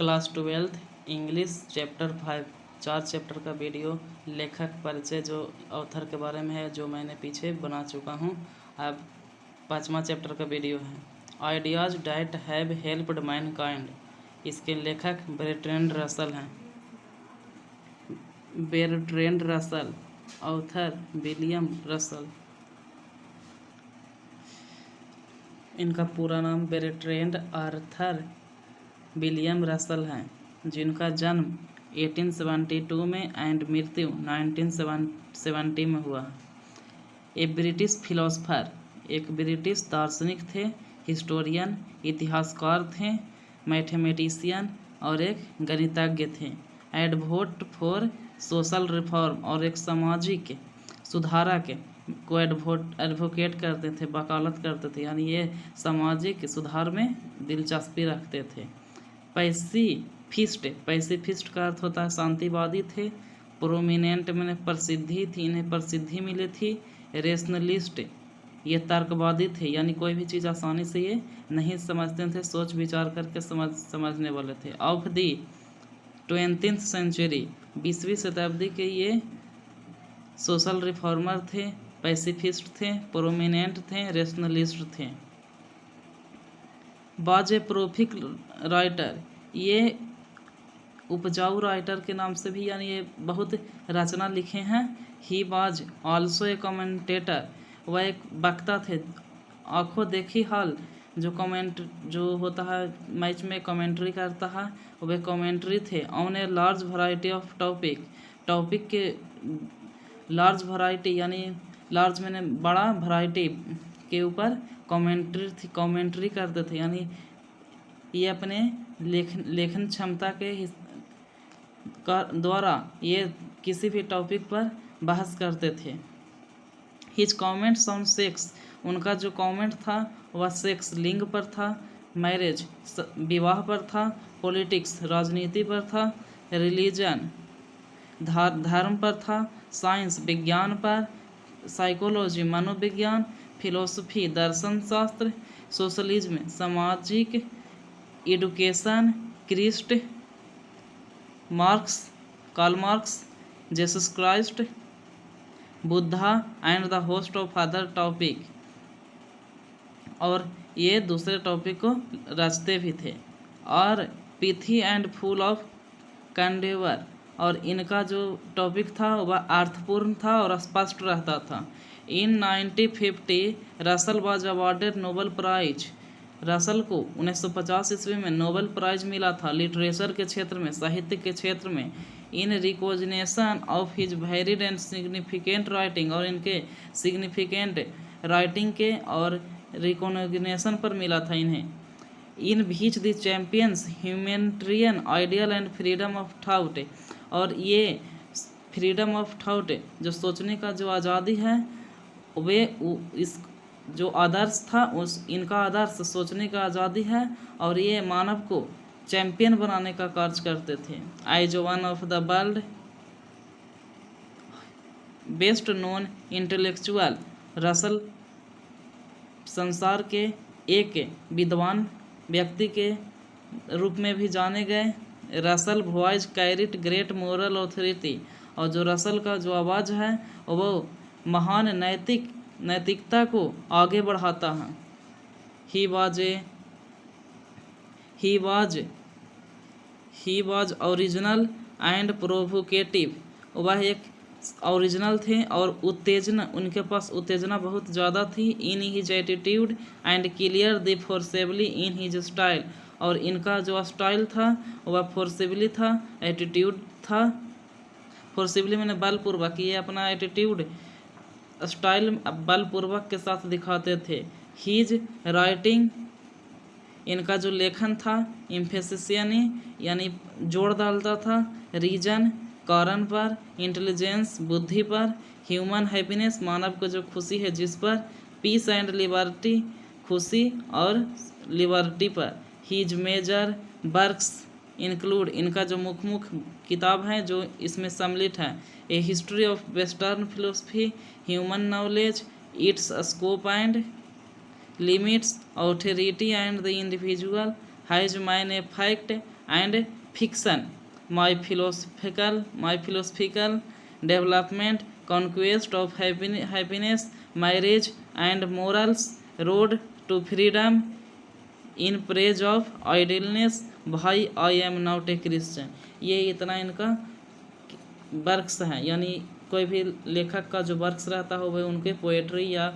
Class 12 English chapter 5 4 chapter का video लेखक परिचय जो ऑथर के बारे में है जो मैंने पीछे बना चुका हूँ। अब 5वां चैप्टर का वीडियो है ideas that have helped Mankind. इसके लेखक बर्ट्रैंड रसल हैं। Bertrand Russell, author William Russell. इनका पूरा नाम बर्ट्रैंड आर्थर विलियम रसल है, जिनका जन्म 1872 में एंड मृत्यु 1970 में हुआ। ए ब्रिटिश फिलोसफर, एक ब्रिटिश दार्शनिक थे, हिस्टोरियन, इतिहासकार थे, मैथमेटिशियन और एक गणितज्ञ थे। एडवोकेट फॉर सोशल रिफॉर्म, और एक सामाजिक सुधारक को एडवोकेट करते थे, वकालत करते थे, यानी ये सामाजिक सुधार में दिलचस्पी रखते थे। पैसिफिस्ट का अर्थ होता है शांतिवादी थे। प्रोमिनेंट में प्रसिद्धि थी, इन्हें प्रसिद्धि मिली थी। रेशनलिस्ट, ये तर्कवादी थे, यानी कोई भी चीज़ आसानी से ये नहीं समझते थे, सोच विचार करके समझने वाले थे। ऑफ दी 20th सेंचुरी, 20वीं शताब्दी के ये सोशल रिफॉर्मर थे, पैसिफिस्ट थे, प्रोमिनेंट थे, रेशनलिस्ट थे। बाज ए प्रोफिक राइटर, ये उपजाऊ राइटर के नाम से भी, यानी ये बहुत रचना लिखे हैं। He was also a commentator, वह एक वक्ता थे। आंखों देखी हाल जो होता है मैच में कमेंट्री करता है, वह कमेंट्री थे। On a large variety of topic के लार्ज वैरायटी, यानी लार्ज मैंने बड़ा वैरायटी के ऊपर कमेंट्री करते थे, यानी ये अपने लेखन क्षमता के द्वारा ये किसी भी टॉपिक पर बहस करते थे। हिज कमेंट्स ऑन सेक्स, उनका जो कमेंट था वह सेक्स लिंग पर था, मैरिज विवाह पर था, पॉलिटिक्स राजनीति पर था, रिलीजन धर्म पर था, साइंस विज्ञान पर, साइकोलॉजी मनोविज्ञान, फिलोसफी दर्शन शास्त्र, सोशलिज्म सामाजिक, education Christ, Karl Marx, Jesus Christ, Buddha and the host of other topic, और ये दूसरे टॉपिक को रचते भी थे। और pithy and full of candour, और इनका जो टॉपिक था वह अर्थपूर्ण था और स्पष्ट रहता था। In 1950 Russell was awarded Nobel prize, Russell को 1950 ईस्वी में नोबेल प्राइज मिला था लिटरेचर के क्षेत्र में, साहित्य के क्षेत्र में। In recognition of his varied and significant writing, और इनके सिग्निफिकेंट राइटिंग के और रिकॉग्निशन पर मिला था इन्हें। इन बीच the champions humanitarian ideal and freedom of thought, और ये फ्रीडम ऑफ थाउट जो सोचने का जो आज़ादी है, वे इस जो आदर्श था इनका आदर्श सोचने का आज़ादी है, और ये मानव को चैंपियन बनाने का कार्य करते थे। As one of the world best known intellectual, Russell संसार के एक विद्वान व्यक्ति के रूप में भी जाने गए। Russell voice कैरिट great moral authority, और जो रसल का जो आवाज़ है वो महान नैतिकता को आगे बढ़ाता है। He was original and provocative, वह एक ओरिजिनल थे और उत्तेजना, उनके पास उत्तेजना बहुत ज़्यादा थी। In his attitude and clear the forcibly in his style, और इनका जो स्टाइल था वह फोर्सेबली था, एटीट्यूड था। फोर्सेबली मैंने बलपूर्वक, ये अपना एटीट्यूड स्टाइल बलपूर्वक के साथ दिखाते थे। हिज राइटिंग, इनका जो लेखन था एम्फेसिस यानी जोर डालता था, रीजन कारण पर, इंटेलिजेंस बुद्धि पर, ह्यूमन हैप्पीनेस मानव को जो खुशी है जिस पर, पीस एंड लिबर्टी खुशी और लिबर्टी पर। हिज मेजर वर्क्स इंक्लूड, इनका जो मुख्य किताब है जो इसमें सम्मिलित है, a history of western philosophy, human knowledge, its scope and limits, authority and the individual, has mine a fact and fiction, my philosophical development, conquest of happiness, marriage and morals, road to freedom, in praise of idleness, why I am not a Christian. ये इतना इनका works हैं, यानी कोई भी लेखक का जो वर्क्स रहता हो वह उनके पोएट्री या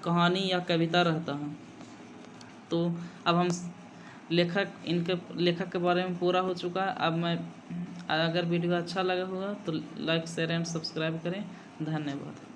कहानी या कविता रहता है। तो अब हम इनके लेखक के बारे में पूरा हो चुका है। अब मैं अगर वीडियो अच्छा लगा होगा तो लाइक शेयर एंड सब्सक्राइब करें। धन्यवाद।